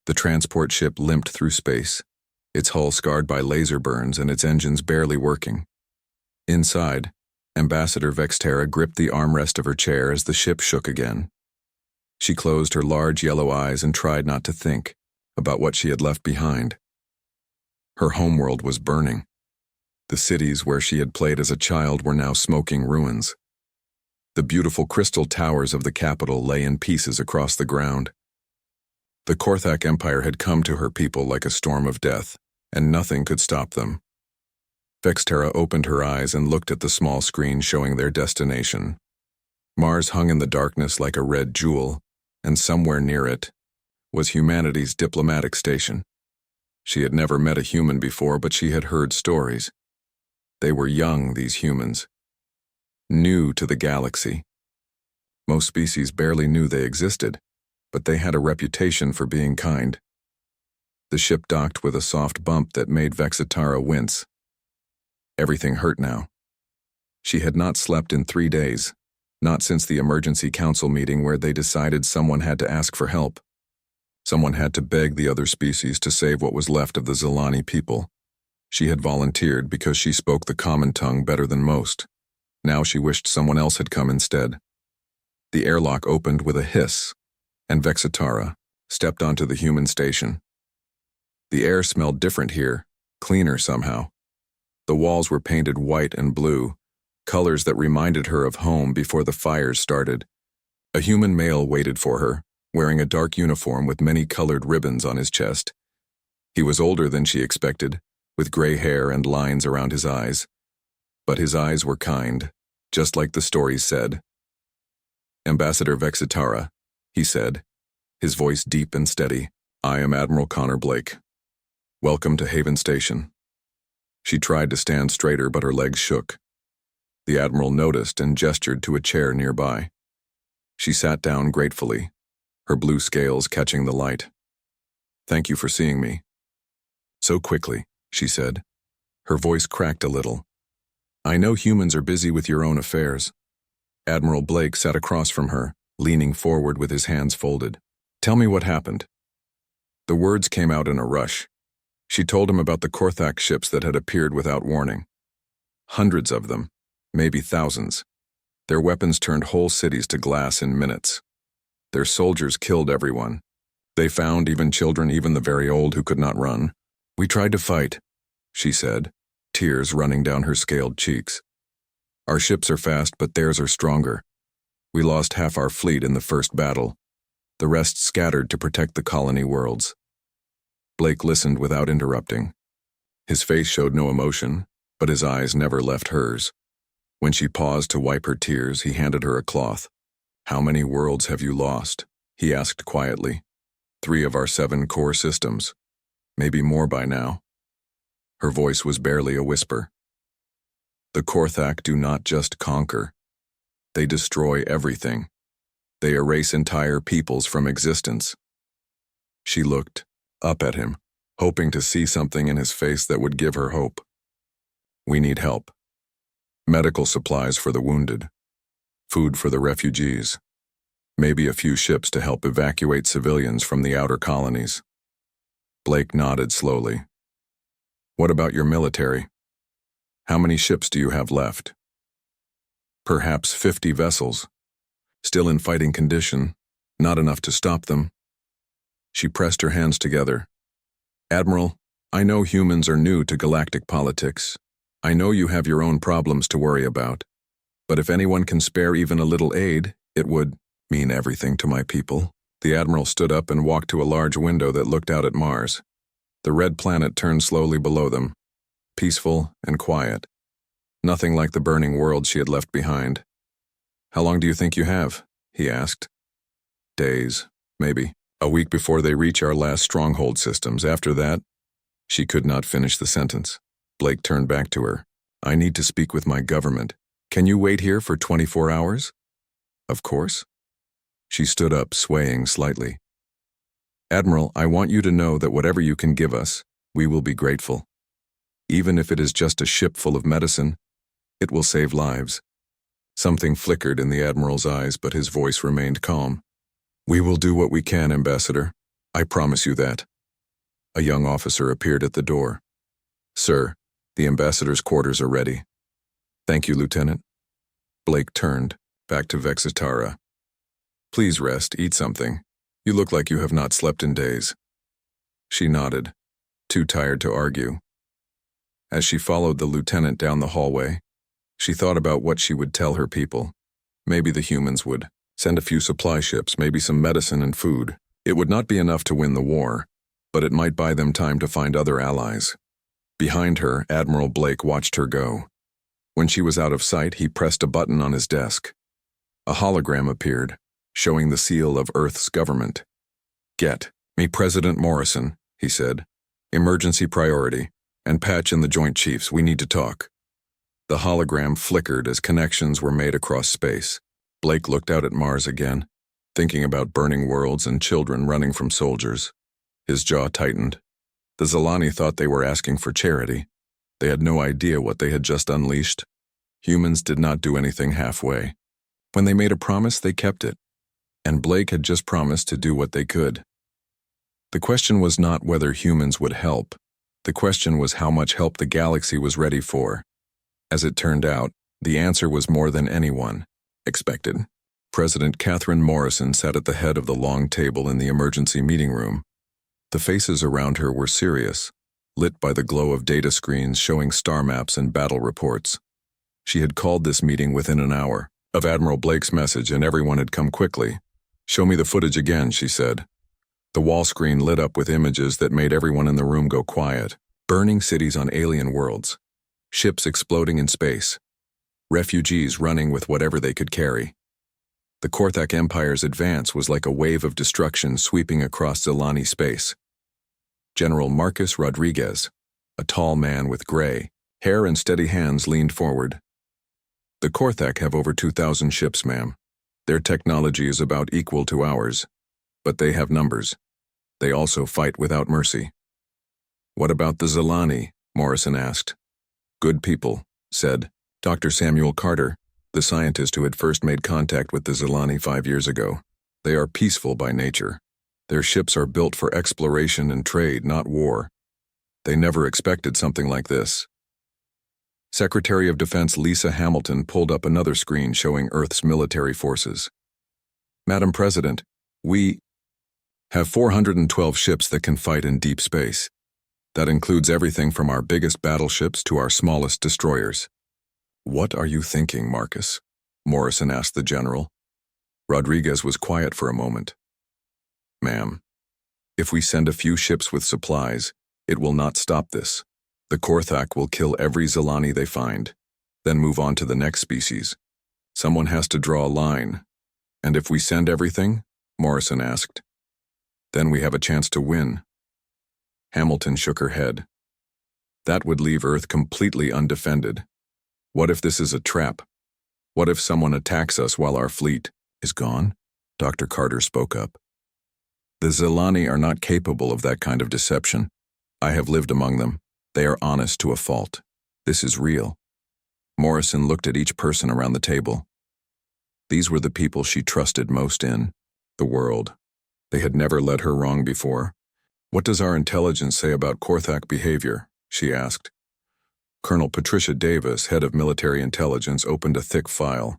The transport ship limped through space, its hull scarred by laser burns and its engines barely working. Inside, Ambassador Vexterra gripped the armrest of her chair as the ship shook again. She closed her large yellow eyes and tried not to think about what she had left behind. Her homeworld was burning. The cities where she had played as a child were now smoking ruins. The beautiful crystal towers of the capital lay in pieces across the ground. The Korthak Empire had come to her people like a storm of death, and nothing could stop them. Vexterra opened her eyes and looked at the small screen showing their destination. Mars hung in the darkness like a red jewel, and somewhere near it was humanity's diplomatic station. She had never met a human before, but she had heard stories. They were young, these humans, new to the galaxy. Most species barely knew they existed, but they had a reputation for being kind. The ship docked with a soft bump that made Vexitara wince. Everything hurt now. She had not slept in 3 days, not since the emergency council meeting where they decided someone had to ask for help. Someone had to beg the other species to save what was left of the Zilani people. She had volunteered because she spoke the common tongue better than most. Now she wished someone else had come instead. The airlock opened with a hiss, and Vexitara stepped onto the human station. The air smelled different here, cleaner somehow. The walls were painted white and blue, colors that reminded her of home before the fires started. A human male waited for her, wearing a dark uniform with many colored ribbons on his chest. He was older than she expected, with gray hair and lines around his eyes. But his eyes were kind, just like the stories said. "Ambassador Vexitara," he said, his voice deep and steady. "I am Admiral Connor Blake. Welcome to Haven Station." She tried to stand straighter, but her legs shook. The Admiral noticed and gestured to a chair nearby. She sat down gratefully, her blue scales catching the light. "Thank you for seeing me." "So quickly," she said. Her voice cracked a little. "I know humans are busy with your own affairs." Admiral Blake sat across from her, leaning forward with his hands folded. "Tell me what happened." The words came out in a rush. She told him about the Korthak ships that had appeared without warning. Hundreds of them, maybe thousands. Their weapons turned whole cities to glass in minutes. Their soldiers killed everyone. They found even children, even the very old who could not run. "We tried to fight," she said, tears running down her scaled cheeks. "Our ships are fast, but theirs are stronger. We lost half our fleet in the first battle. The rest scattered to protect the colony worlds." Blake listened without interrupting. His face showed no emotion, but his eyes never left hers. When she paused to wipe her tears, he handed her a cloth. "How many worlds have you lost?" he asked quietly. "3 of our 7 core systems. Maybe more by now." Her voice was barely a whisper. "The Korthak do not just conquer. They destroy everything. They erase entire peoples from existence." She looked up at him, hoping to see something in his face that would give her hope. "We need help. Medical supplies for the wounded. Food for the refugees. Maybe a few ships to help evacuate civilians from the outer colonies." Blake nodded slowly. "What about your military? How many ships do you have left?" "Perhaps 50 vessels. Still in fighting condition, not enough to stop them." She pressed her hands together. "Admiral, I know humans are new to galactic politics. I know you have your own problems to worry about. But if anyone can spare even a little aid, it would mean everything to my people." The Admiral stood up and walked to a large window that looked out at Mars. The red planet turned slowly below them, peaceful and quiet. Nothing like the burning world she had left behind. "How long do you think you have?" he asked. "Days, maybe. A week before they reach our last stronghold systems. After that..." She could not finish the sentence. Blake turned back to her. "I need to speak with my government. Can you wait here for 24 hours? "Of course." She stood up, swaying slightly. "Admiral, I want you to know that whatever you can give us, we will be grateful. Even if it is just a ship full of medicine, it will save lives." Something flickered in the Admiral's eyes, but his voice remained calm. "We will do what we can, Ambassador. I promise you that. A young officer appeared at the door. Sir, the ambassador's quarters are ready. Thank you, Lieutenant. Blake turned, back to Vexitara. Please rest, eat something. You look like you have not slept in days. She nodded, too tired to argue. As she followed the lieutenant down the hallway, she thought about what she would tell her people. Maybe the humans would send a few supply ships, maybe some medicine and food. It would not be enough to win the war, but it might buy them time to find other allies. Behind her, Admiral Blake watched her go. When she was out of sight, he pressed a button on his desk. A hologram appeared, showing the seal of Earth's government. Get me President Morrison, he said. Emergency priority, and patch in the Joint Chiefs, we need to talk. The hologram flickered as connections were made across space. Blake looked out at Mars again, thinking about burning worlds and children running from soldiers. His jaw tightened. The Zilani thought they were asking for charity. They had no idea what they had just unleashed. Humans did not do anything halfway. When they made a promise, they kept it. And Blake had just promised to do what they could. The question was not whether humans would help. The question was how much help the galaxy was ready for. As it turned out, the answer was more than anyone expected. President Catherine Morrison sat at the head of the long table in the emergency meeting room. The faces around her were serious, lit by the glow of data screens showing star maps and battle reports. She had called this meeting within an hour of Admiral Blake's message, and everyone had come quickly. Show me the footage again, she said. The wall screen lit up with images that made everyone in the room go quiet. Burning cities on alien worlds. Ships exploding in space. Refugees running with whatever they could carry. The Korthak Empire's advance was like a wave of destruction sweeping across Zilani space. General Marcus Rodriguez, a tall man with gray hair and steady hands, leaned forward. The Korthak have over 2,000 ships, ma'am. Their technology is about equal to ours, but they have numbers. They also fight without mercy. What about the Zilani? Morrison asked. Good people, said Dr. Samuel Carter, the scientist who had first made contact with the Zilani 5 years ago. They are peaceful by nature. Their ships are built for exploration and trade, not war. They never expected something like this. Secretary of Defense Lisa Hamilton pulled up another screen showing Earth's military forces. Madam President, we have 412 ships that can fight in deep space. That includes everything from our biggest battleships to our smallest destroyers. What are you thinking, Marcus? Morrison asked the general. Rodriguez was quiet for a moment. Ma'am, if we send a few ships with supplies, it will not stop this. The Korthak will kill every Zilani they find, then move on to the next species. Someone has to draw a line. And if we send everything? Morrison asked. Then we have a chance to win. Hamilton shook her head. That would leave Earth completely undefended. What if this is a trap? What if someone attacks us while our fleet is gone? Dr. Carter spoke up. The Zilani are not capable of that kind of deception. I have lived among them. They are honest to a fault. This is real. Morrison looked at each person around the table. These were the people she trusted most in the world. They had never led her wrong before. What does our intelligence say about Korthak behavior? She asked. Colonel Patricia Davis, head of military intelligence, opened a thick file.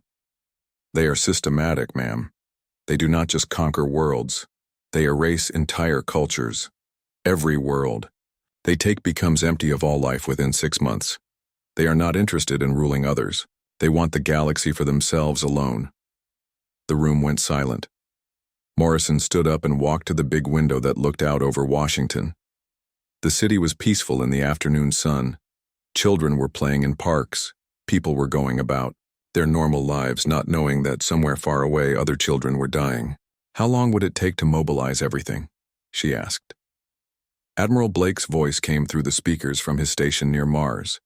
They are systematic, ma'am. They do not just conquer worlds. They erase entire cultures. Every world they take becomes empty of all life within 6 months. They are not interested in ruling others. They want the galaxy for themselves alone. The room went silent. Morrison stood up and walked to the big window that looked out over Washington. The city was peaceful in the afternoon sun. Children were playing in parks. People were going about their normal lives, not knowing that somewhere far away other children were dying. How long would it take to mobilize everything? She asked. Admiral Blake's voice came through the speakers from his station near Mars.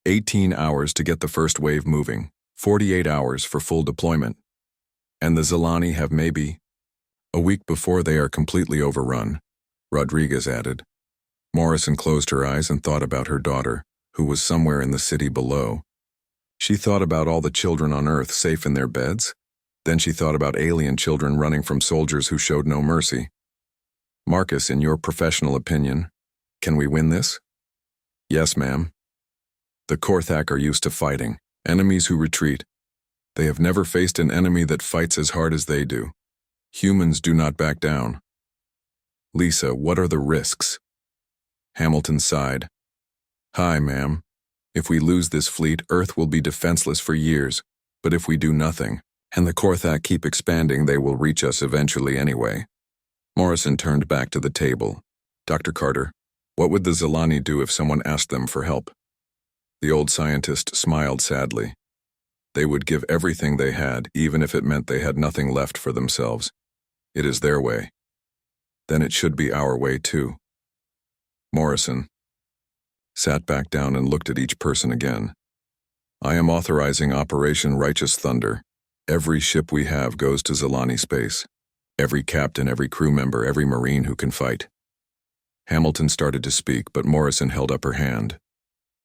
18 hours to get the first wave moving, 48 hours for full deployment. And the Zilani have maybe a week before they are completely overrun, Rodriguez added. Morrison closed her eyes and thought about her daughter, who was somewhere in the city below. She thought about all the children on Earth safe in their beds. Then she thought about alien children running from soldiers who showed no mercy. Marcus, in your professional opinion, can we win this? Yes, ma'am. The Korthak are used to fighting, enemies who retreat. They have never faced an enemy that fights as hard as they do. Humans do not back down. Lisa, what are the risks? Hamilton sighed. Hi, ma'am. If we lose this fleet, Earth will be defenseless for years. But if we do nothing, and the Korthak keep expanding, they will reach us eventually anyway. Morrison turned back to the table. Dr. Carter, what would the Zilani do if someone asked them for help? The old scientist smiled sadly. They would give everything they had, even if it meant they had nothing left for themselves. It is their way. Then it should be our way too. Morrison sat back down and looked at each person again. I am authorizing Operation Righteous Thunder. Every ship we have goes to Zilani space. Every captain, every crew member, every Marine who can fight. Hamilton started to speak, but Morrison held up her hand.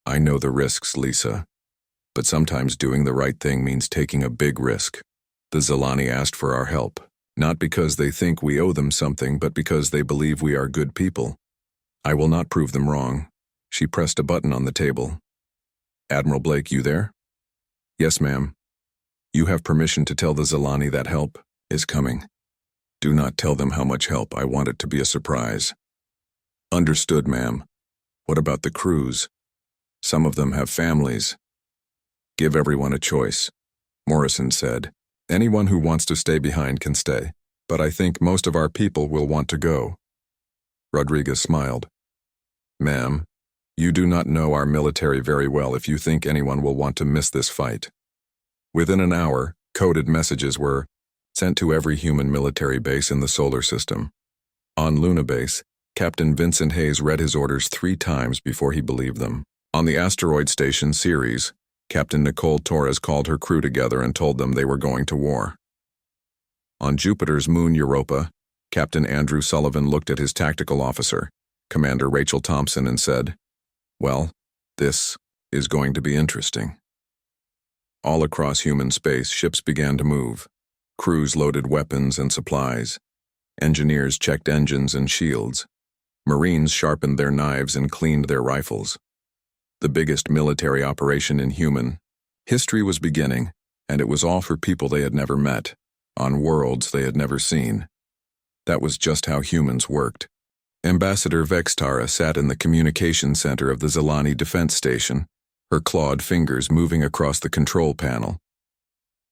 I know the risks, Lisa. But sometimes doing the right thing means taking a big risk. The Zilani asked for our help, not because they think we owe them something, but because they believe we are good people. I will not prove them wrong. She pressed a button on the table. Admiral Blake, you there? Yes, ma'am. You have permission to tell the Zilani that help is coming. Do not tell them how much help. I want it to be a surprise. Understood, ma'am. What about the crews? Some of them have families. Give everyone a choice, Morrison said. Anyone who wants to stay behind can stay, but I think most of our people will want to go. Rodriguez smiled. Ma'am, you do not know our military very well if you think anyone will want to miss this fight. Within an hour, coded messages were sent to every human military base in the solar system. On Luna Base, Captain Vincent Hayes read his orders 3 times before he believed them. On the asteroid station Ceres, Captain Nicole Torres called her crew together and told them they were going to war. On Jupiter's moon Europa, Captain Andrew Sullivan looked at his tactical officer, Commander Rachel Thompson, and said, well, this is going to be interesting. All across human space, ships began to move. Crews loaded weapons and supplies. Engineers checked engines and shields. Marines sharpened their knives and cleaned their rifles. The biggest military operation in human history was beginning, and it was all for people they had never met, on worlds they had never seen. That was just how humans worked. Ambassador Vextara sat in the communication center of the Zilani Defense Station, her clawed fingers moving across the control panel.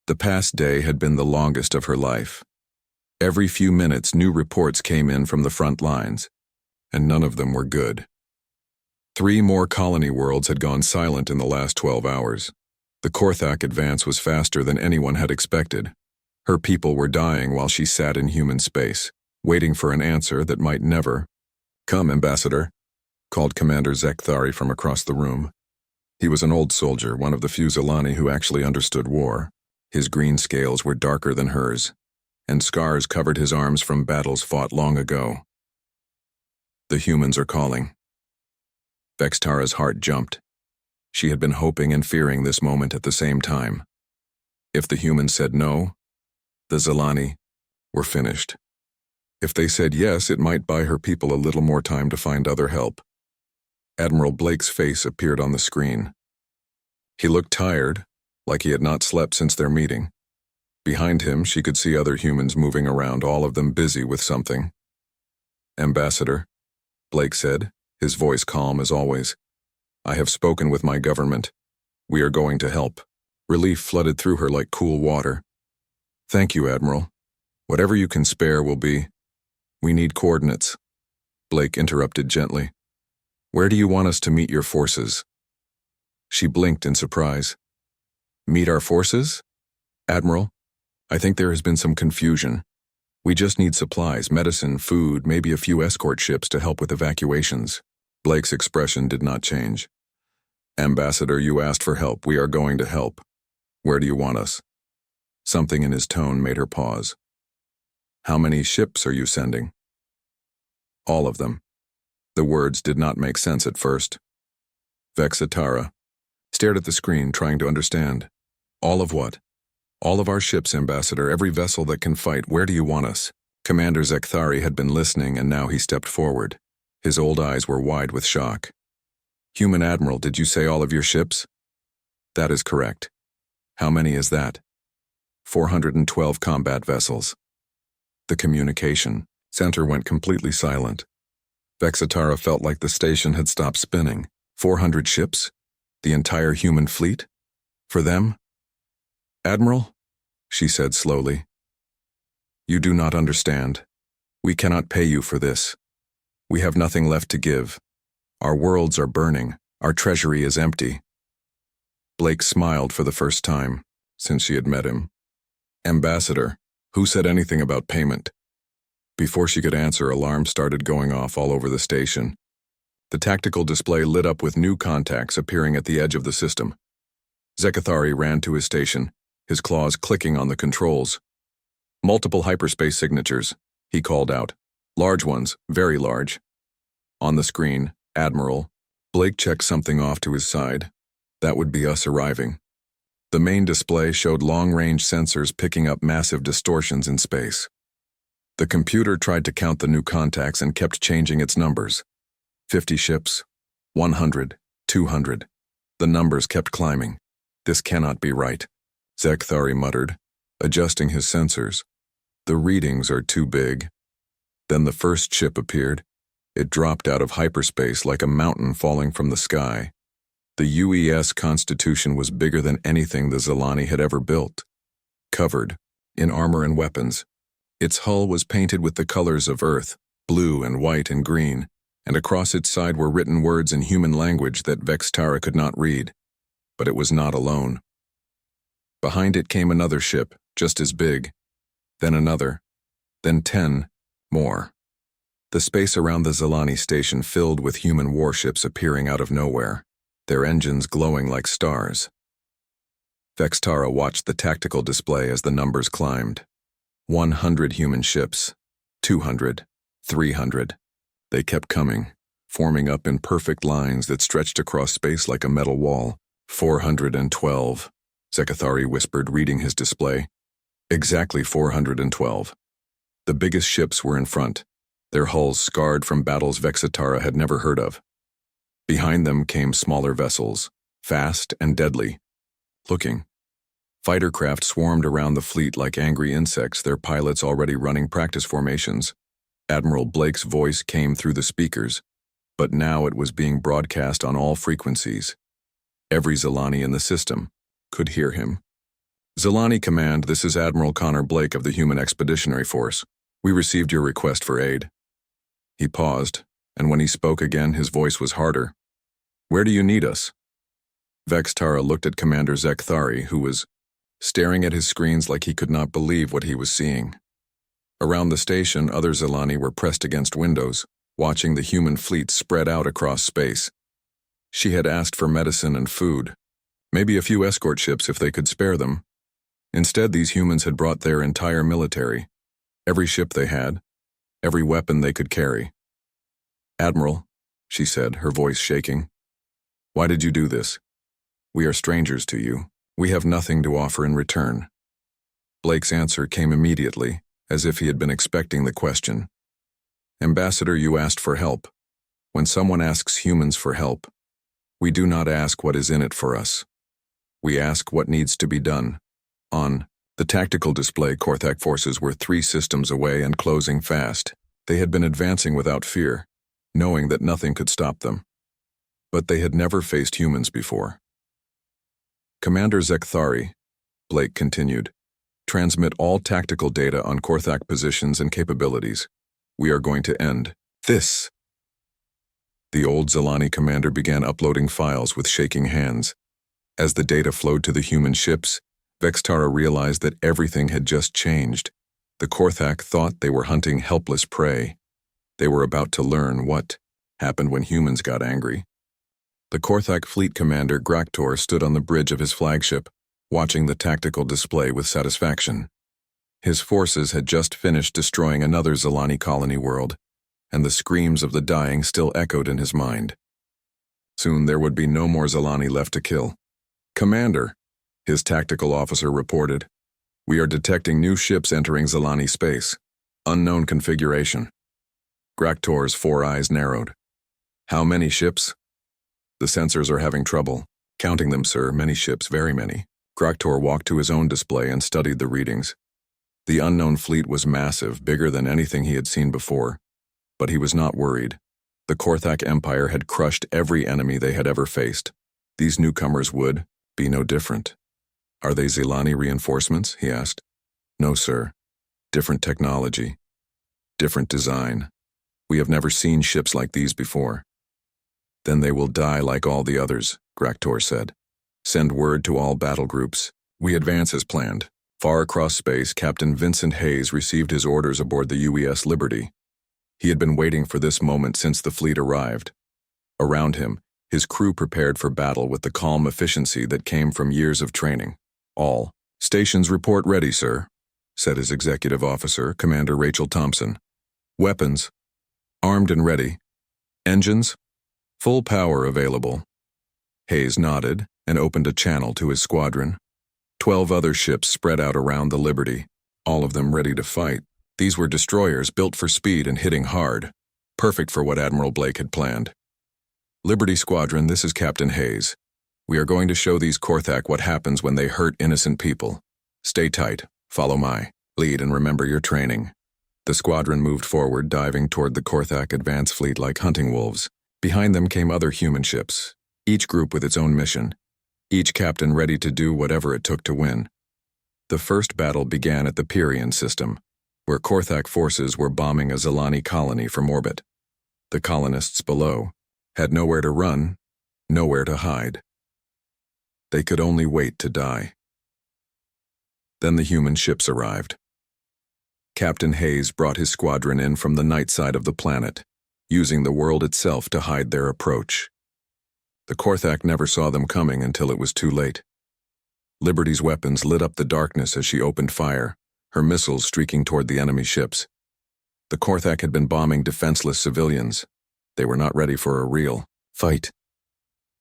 The past day had been the longest of her life. Every few minutes, new reports came in from the front lines, and none of them were good. 3 more colony worlds had gone silent in the last 12 hours. The Korthak advance was faster than anyone had expected. Her people were dying while she sat in human space, waiting for an answer that might never come. Ambassador, called Commander Zekthari from across the room. He was an old soldier, one of the few Zilani who actually understood war. His green scales were darker than hers, and scars covered his arms from battles fought long ago. The humans are calling. Vextara's heart jumped. She had been hoping and fearing this moment at the same time. If the humans said no, the Zilani were finished. If they said yes, it might buy her people a little more time to find other help. Admiral Blake's face appeared on the screen. He looked tired, like he had not slept since their meeting. Behind him, she could see other humans moving around, all of them busy with something. Ambassador, Blake said, his voice calm as always. I have spoken with my government. We are going to help. Relief flooded through her like cool water. Thank you, Admiral. Whatever you can spare will be. We need coordinates. Blake interrupted gently. Where do you want us to meet your forces? She blinked in surprise. Meet our forces? Admiral, I think there has been some confusion. We just need supplies, medicine, food, maybe a few escort ships to help with evacuations. Blake's expression did not change. Ambassador, you asked for help. We are going to help. Where do you want us? Something in his tone made her pause. How many ships are you sending? All of them. The words did not make sense at first. Vextara stared at the screen, trying to understand. All of what? All of our ships, Ambassador, every vessel that can fight. Where do you want us? Commander Zekthari had been listening, and now he stepped forward. His old eyes were wide with shock. "Human Admiral, did you say all of your ships?" "That is correct." "How many is that?" 412 combat vessels. The communication center went completely silent. Vexitara felt like the station had stopped spinning. 400 ships? The entire human fleet? For them? "Admiral," she said slowly, "you do not understand. We cannot pay you for this. We have nothing left to give. Our worlds are burning. Our treasury is empty." Blake smiled for the first time since she had met him. "Ambassador, who said anything about payment?" Before she could answer, alarms started going off all over the station. The tactical display lit up with new contacts appearing at the edge of the system. Zekthari ran to his station, his claws clicking on the controls. "Multiple hyperspace signatures," he called out. "Large ones, very large." On the screen, "Admiral." Blake checked something off to his side. That would be us arriving. The main display showed long-range sensors picking up massive distortions in space. The computer tried to count the new contacts and kept changing its numbers. 50 ships, 100, 200. The numbers kept climbing. "This cannot be right," Zekthari muttered, adjusting his sensors. "The readings are too big." Then the first ship appeared. It dropped out of hyperspace like a mountain falling from the sky. The UES Constitution was bigger than anything the Zilani had ever built. Covered in armor and weapons, its hull was painted with the colors of Earth, blue and white and green, and across its side were written words in human language that Vextara could not read. But it was not alone. Behind it came another ship, just as big. Then another. Then 10 more. The space around the Zilani station filled with human warships appearing out of nowhere, their engines glowing like stars. Vextara watched the tactical display as the numbers climbed. 100 human ships, 200, 300. They kept coming, forming up in perfect lines that stretched across space like a metal wall. 412, Zekthari whispered, reading his display. Exactly 412. The biggest ships were in front, their hulls scarred from battles Vexitara had never heard of. Behind them came smaller vessels, fast and deadly. Looking. Fighter craft swarmed around the fleet like angry insects, their pilots already running practice formations. Admiral Blake's voice came through the speakers, but now it was being broadcast on all frequencies. Every Zilani in the system could hear him. "Zilani Command, this is Admiral Connor Blake of the Human Expeditionary Force. We received your request for aid." He paused, and when he spoke again, his voice was harder. "Where do you need us?" Vextara looked at Commander Zekthari, who was staring at his screens like he could not believe what he was seeing. Around the station, other Zilani were pressed against windows, watching the human fleet spread out across space. She had asked for medicine and food, maybe a few escort ships if they could spare them. Instead, these humans had brought their entire military, every ship they had, every weapon they could carry. "Admiral," she said, her voice shaking, "why did you do this? We are strangers to you. We have nothing to offer in return." Blake's answer came immediately, as if he had been expecting the question. "Ambassador, you asked for help. When someone asks humans for help, we do not ask what is in it for us. We ask what needs to be done." On the tactical display, Korthak forces were 3 systems away and closing fast. They had been advancing without fear, knowing that nothing could stop them. But they had never faced humans before. "Commander Zekthari," Blake continued, "transmit all tactical data on Korthak positions and capabilities. We are going to end this." The old Zilani commander began uploading files with shaking hands. As the data flowed to the human ships, Vextara realized that everything had just changed. The Korthak thought they were hunting helpless prey. They were about to learn what happened when humans got angry. The Korthak fleet commander Graktor stood on the bridge of his flagship, watching the tactical display with satisfaction. His forces had just finished destroying another Zilani colony world, and the screams of the dying still echoed in his mind. Soon there would be no more Zilani left to kill. "Commander," his tactical officer reported, "we are detecting new ships entering Zilani space. Unknown configuration. Graktor's 4 eyes narrowed. How many ships? The sensors are having trouble. Counting them, sir. Many ships, very many. Graktor walked to his own display and studied the readings. The unknown fleet was massive, bigger than anything he had seen before. But he was not worried. The Korthak Empire had crushed every enemy they had ever faced. These newcomers would be no different. Are they Zilani reinforcements? He asked. No, sir. Different technology. Different design. We have never seen ships like these before. Then they will die like all the others, Graktor said. Send word to all battle groups. We advance as planned. Far across space, Captain Vincent Hayes received his orders aboard the UES Liberty. He had been waiting for this moment since the fleet arrived. Around him, his crew prepared for battle with the calm efficiency that came from years of training. All stations report ready, sir, said his executive officer, Commander Rachel Thompson. Weapons, armed and ready. Engines, full power available. Hayes nodded and opened a channel to his squadron. 12 other ships spread out around the Liberty, all of them ready to fight. These were destroyers built for speed and hitting hard, perfect for what Admiral Blake had planned. Liberty Squadron, this is Captain Hayes. We are going to show these Korthak what happens when they hurt innocent people. Stay tight, follow my lead, and remember your training. The squadron moved forward, diving toward the Korthak advance fleet like hunting wolves. Behind them came other human ships, each group with its own mission, each captain ready to do whatever it took to win. The first battle began at the Pyrian system, where Korthak forces were bombing a Zilani colony from orbit. The colonists below had nowhere to run, nowhere to hide. They could only wait to die. Then the human ships arrived. Captain Hayes brought his squadron in from the night side of the planet, using the world itself to hide their approach. The Korthak never saw them coming until it was too late. Liberty's weapons lit up the darkness as she opened fire, her missiles streaking toward the enemy ships. The Korthak had been bombing defenseless civilians. They were not ready for a real fight.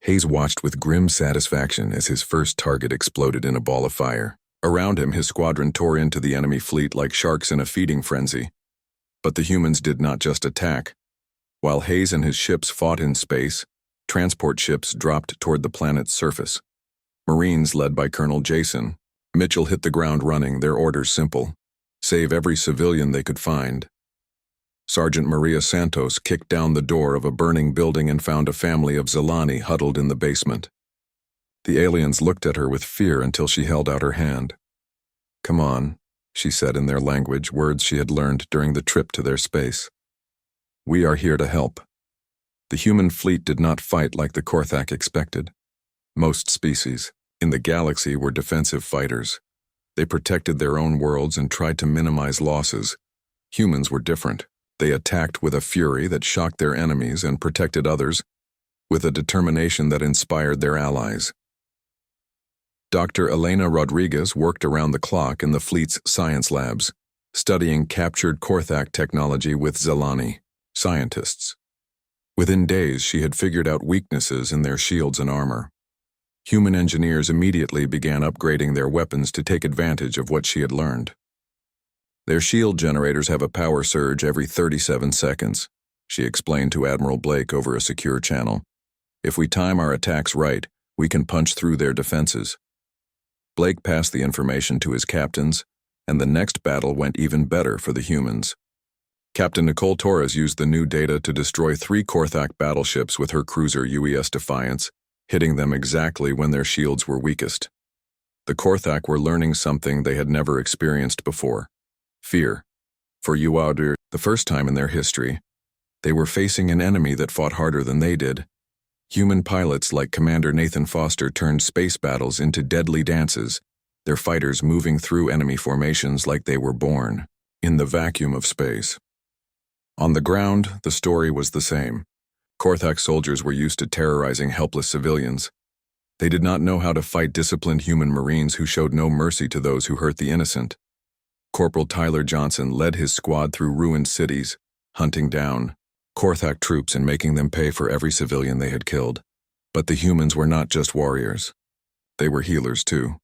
Hayes watched with grim satisfaction as his first target exploded in a ball of fire. Around him, his squadron tore into the enemy fleet like sharks in a feeding frenzy. But the humans did not just attack. While Hayes and his ships fought in space, transport ships dropped toward the planet's surface. Marines led by Colonel Jason Mitchell hit the ground running, their orders simple: save every civilian they could find. Sergeant Maria Santos kicked down the door of a burning building and found a family of Zilani huddled in the basement. The aliens looked at her with fear until she held out her hand. "Come on," she said in their language, words she had learned during the trip to their space. "We are here to help." The human fleet did not fight like the Korthak expected. Most species in the galaxy were defensive fighters. They protected their own worlds and tried to minimize losses. Humans were different. They attacked with a fury that shocked their enemies and protected others with a determination that inspired their allies. Dr. Elena Rodriguez worked around the clock in the fleet's science labs, studying captured Korthak technology with Zilani scientists. Within days, she had figured out weaknesses in their shields and armor. Human engineers immediately began upgrading their weapons to take advantage of what she had learned. Their shield generators have a power surge every 37 seconds, she explained to Admiral Blake over a secure channel. If we time our attacks right, we can punch through their defenses. Blake passed the information to his captains, and the next battle went even better for the humans. Captain Nicole Torres used the new data to destroy 3 Korthak battleships with her cruiser UES Defiance, hitting them exactly when their shields were weakest. The Korthak were learning something they had never experienced before: fear. For UAUDR, the first time in their history, they were facing an enemy that fought harder than they did. Human pilots like Commander Nathan Foster turned space battles into deadly dances, their fighters moving through enemy formations like they were born in the vacuum of space. On the ground, the story was the same. Korthak soldiers were used to terrorizing helpless civilians. They did not know how to fight disciplined human Marines who showed no mercy to those who hurt the innocent. Corporal Tyler Johnson led his squad through ruined cities, hunting down Korthak troops and making them pay for every civilian they had killed. But the humans were not just warriors. They were healers too.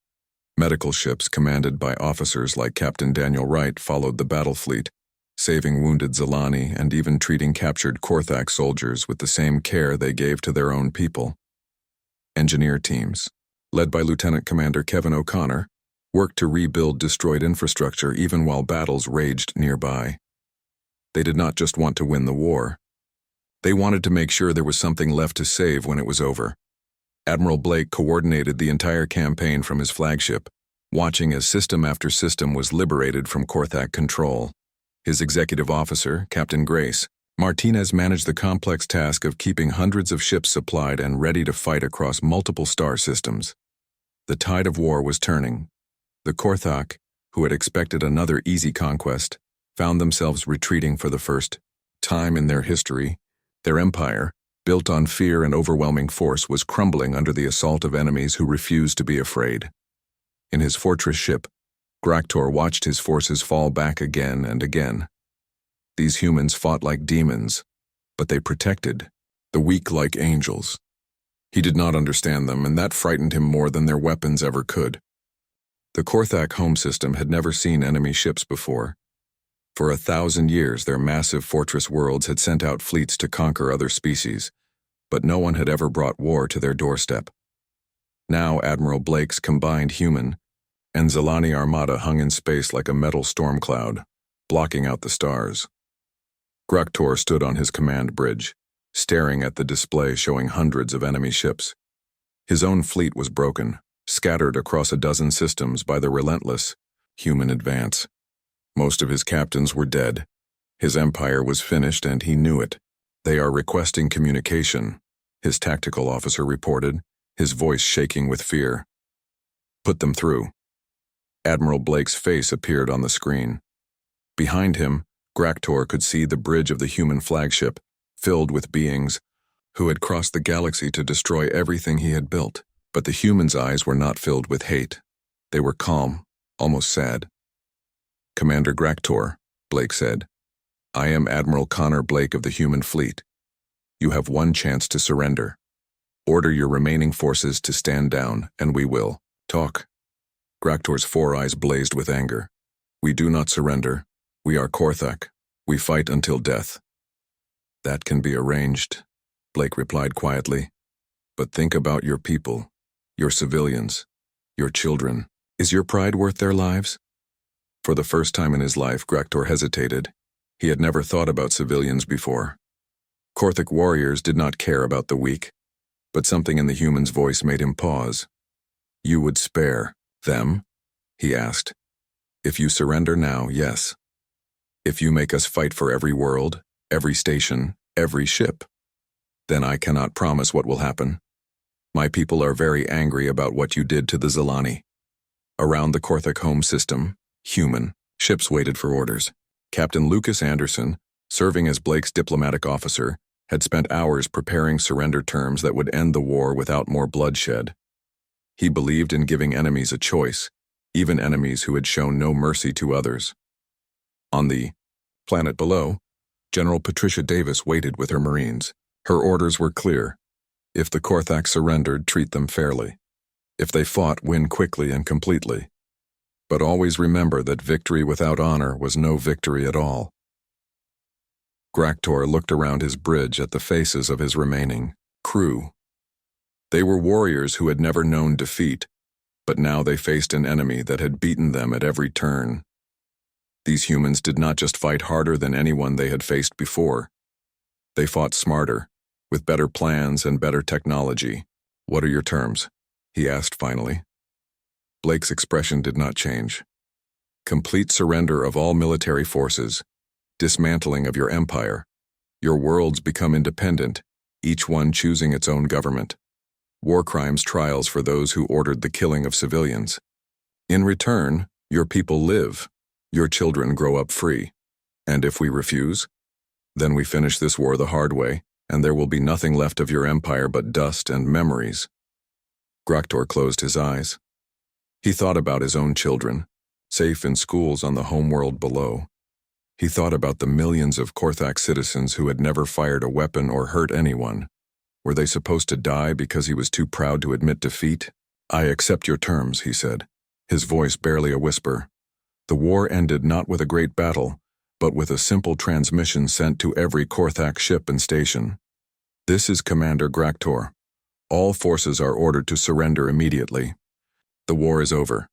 Medical ships commanded by officers like Captain Daniel Wright followed the battle fleet, saving wounded Zilani and even treating captured Korthak soldiers with the same care they gave to their own people. Engineer teams, led by Lieutenant Commander Kevin O'Connor, worked to rebuild destroyed infrastructure even while battles raged nearby. They did not just want to win the war. They wanted to make sure there was something left to save when it was over. Admiral Blake coordinated the entire campaign from his flagship, watching as system after system was liberated from Korthak control. His executive officer, Captain Grace Martinez, managed the complex task of keeping hundreds of ships supplied and ready to fight across multiple star systems. The tide of war was turning. The Korthak, who had expected another easy conquest, found themselves retreating for the first time in their history. Their empire, built on fear and overwhelming force, was crumbling under the assault of enemies who refused to be afraid. In his fortress ship, Graktor watched his forces fall back again and again. These humans fought like demons, but they protected the weak like angels. He did not understand them, and that frightened him more than their weapons ever could. The Korthak home system had never seen enemy ships before. For 1,000 years, their massive fortress worlds had sent out fleets to conquer other species, but no one had ever brought war to their doorstep. Now Admiral Blake's combined human and Zilani armada hung in space like a metal storm cloud, blocking out the stars. Graktor stood on his command bridge, staring at the display showing hundreds of enemy ships. His own fleet was broken, scattered across a dozen systems by the relentless human advance. Most of his captains were dead. His empire was finished, and he knew it. "They are requesting communication," his tactical officer reported, his voice shaking with fear. "Put them through." Admiral Blake's face appeared on the screen. Behind him, Graktor could see the bridge of the human flagship, filled with beings who had crossed the galaxy to destroy everything he had built. But the humans' eyes were not filled with hate. They were calm, almost sad. "Commander Graktor," Blake said, "I am Admiral Connor Blake of the human fleet. You have one chance to surrender. Order your remaining forces to stand down, and we will talk." Graktor's 4 eyes blazed with anger. "We do not surrender. We are Korthak. We fight until death." "That can be arranged," Blake replied quietly. "But think about your people, your civilians, your children. Is your pride worth their lives?" For the first time in his life, Graktor hesitated. He had never thought about civilians before. Korthak warriors did not care about the weak, but something in the human's voice made him pause. "You would spare them?" he asked. "If you surrender now, yes. If you make us fight for every world, every station, every ship, then I cannot promise what will happen. My people are very angry about what you did to the Zilani." Around the Korthak home system, human ships waited for orders. Captain Lucas Anderson, serving as Blake's diplomatic officer, had spent hours preparing surrender terms that would end the war without more bloodshed. He believed in giving enemies a choice, even enemies who had shown no mercy to others. On the planet below, General Patricia Davis waited with her Marines. Her orders were clear. If the Korthak surrendered, treat them fairly. If they fought, win quickly and completely. But always remember that victory without honor was no victory at all. Graktor looked around his bridge at the faces of his remaining crew. They were warriors who had never known defeat, but now they faced an enemy that had beaten them at every turn. These humans did not just fight harder than anyone they had faced before. They fought smarter, with better plans and better technology. "What are your terms?" he asked finally. Blake's expression did not change. "Complete surrender of all military forces, dismantling of your empire. Your worlds become independent, each one choosing its own government. War crimes trials for those who ordered the killing of civilians. In return, your people live. Your children grow up free. And if we refuse, then we finish this war the hard way, and there will be nothing left of your empire but dust and memories." Graktor closed his eyes. He thought about his own children, safe in schools on the homeworld below. He thought about the millions of Korthak citizens who had never fired a weapon or hurt anyone. Were they supposed to die because he was too proud to admit defeat? "I accept your terms," he said, his voice barely a whisper. "The war ended not with a great battle, but with a simple transmission sent to every Korthak ship and station. This is Commander Graktor. All forces are ordered to surrender immediately. The war is over.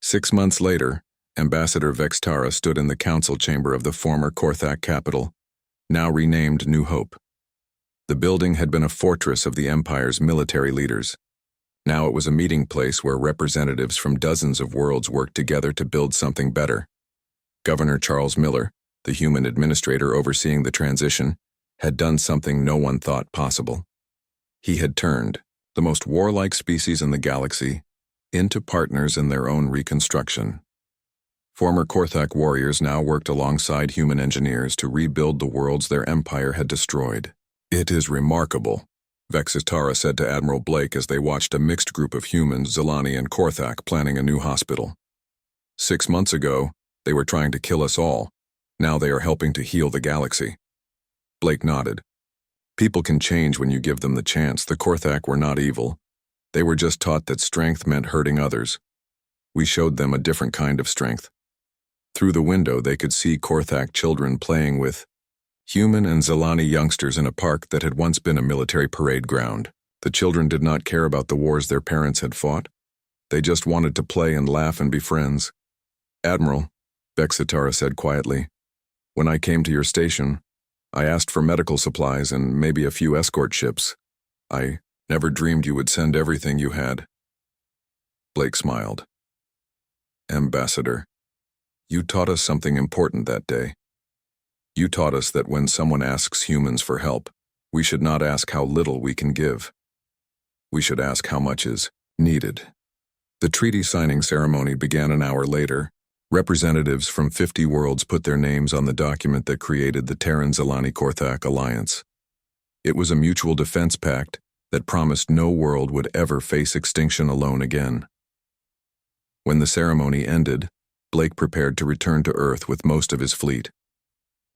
6 months later, Ambassador Vextara stood in the council chamber of the former Korthak capital, now renamed New Hope. The building had been a fortress of the Empire's military leaders. Now it was a meeting place where representatives from dozens of worlds worked together to build something better. Governor Charles Miller, the human administrator overseeing the transition, had done something no one thought possible. He had turned the most warlike species in the galaxy into partners in their own reconstruction. Former Korthak warriors now worked alongside human engineers to rebuild the worlds their empire had destroyed. "It is remarkable," Vextara said to Admiral Blake as they watched a mixed group of humans, Zilani and Korthak, planning a new hospital. 6 months ago, they were trying to kill us all. Now they are helping to heal the galaxy. Blake nodded. People can change when you give them the chance. The Korthak were not evil. They were just taught that strength meant hurting others. We showed them a different kind of strength. Through the window, they could see Korthak children playing with human and Zilani youngsters in a park that had once been a military parade ground. The children did not care about the wars their parents had fought. They just wanted to play and laugh and be friends. "Admiral," Vextara said quietly, "when I came to your station, I asked for medical supplies and maybe a few escort ships. I never dreamed you would send everything you had." Blake smiled. "Ambassador, you taught us something important that day. You taught us that when someone asks humans for help, we should not ask how little we can give. We should ask how much is needed." The treaty signing ceremony began an hour later. Representatives from 50 worlds put their names on the document that created the Terran-Zilani-Korthak alliance. It was a mutual defense pact that promised no world would ever face extinction alone again. When the ceremony ended, Blake prepared to return to Earth with most of his fleet.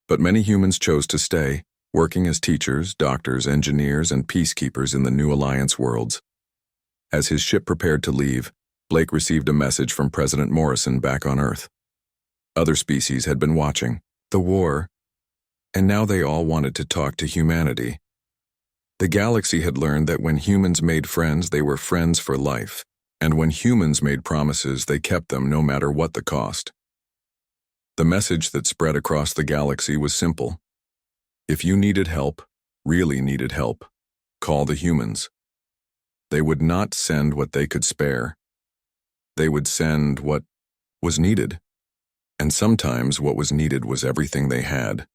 But many humans chose to stay, working as teachers, doctors, engineers, and peacekeepers in the new alliance worlds. As his ship prepared to leave, Blake received a message from President Morrison back on Earth. Other species had been watching the war, and now they all wanted to talk to humanity. The galaxy had learned that when humans made friends, they were friends for life, and when humans made promises, they kept them no matter what the cost. The message that spread across the galaxy was simple. If you needed help, really needed help, call the humans. They would not send what they could spare. They would send what was needed. And sometimes what was needed was everything they had.